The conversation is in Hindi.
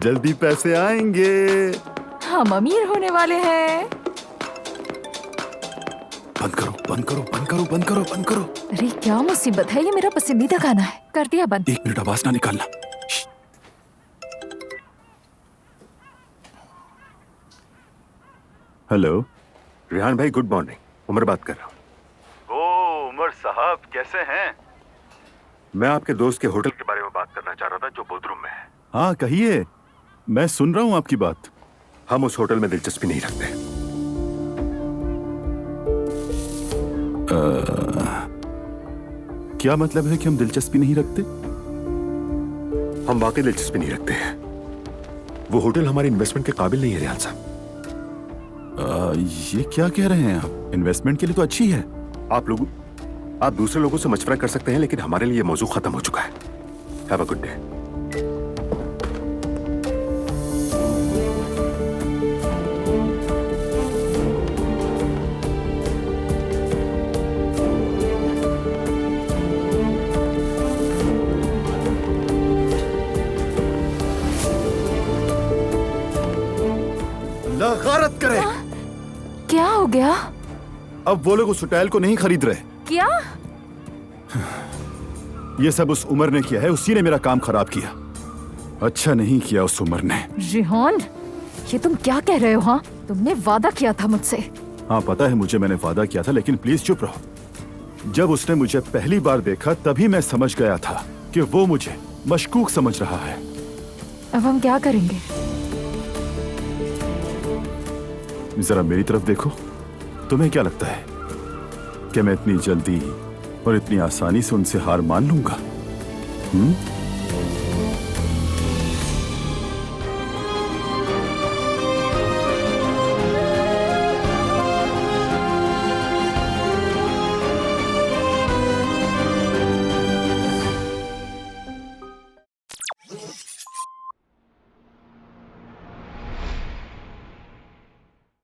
जल्दी पैसे आएंगे। हम अमीर होने वाले हैं। बंद करो बंद करो बंद करो बंद करो बंद करो। अरे क्या मुसीबत है, ये मेरा पसंदीदा गाना है। कर दिया बंद। 1 मिनट आवाज ना निकालना। हेलो रेहान भाई, गुड मॉर्निंग। उमर बात कर रहा हूँ। ओ उमर साहब, कैसे हैं? मैं आपके दोस्त के होटल के बारे में बात करना चाह रहा था जो बोधरूम में है। हाँ कहिए, मैं सुन रहा हूँ आपकी बात। हम उस होटल में दिलचस्पी नहीं रखते। क्या मतलब है कि हम दिलचस्पी नहीं रखते? हम वाकई दिलचस्पी नहीं रखते हैं। वो होटल हमारे इन्वेस्टमेंट के काबिल नहीं है रेहान साहब। ये क्या कह रहे हैं आप? इन्वेस्टमेंट के लिए तो अच्छी है। आप दूसरे लोगों से मशवरा कर सकते हैं, लेकिन हमारे लिए ये मौजू खत्म हो चुका है। Have a good day. Allah गारत करे। क्या हो गया? अब वो लोग उस होटल को नहीं खरीद रहे। क्या? ये सब उस उमर ने किया है। उसी ने मेरा काम खराब किया। अच्छा नहीं किया उस उमर ने। रेहान, ये तुम क्या कह रहे हो? हाँ, तुमने वादा किया था मुझसे। हाँ पता है मुझे, मैंने वादा किया था, लेकिन प्लीज चुप रहो। जब उसने मुझे पहली बार देखा तभी मैं समझ गया था कि वो मुझे मशकूक समझ रहा है। अब हम क्या करेंगे? जरा मेरी तरफ देखो। तुम्हें क्या लगता है कि मैं इतनी जल्दी और इतनी आसानी से उनसे हार मान लूंगा?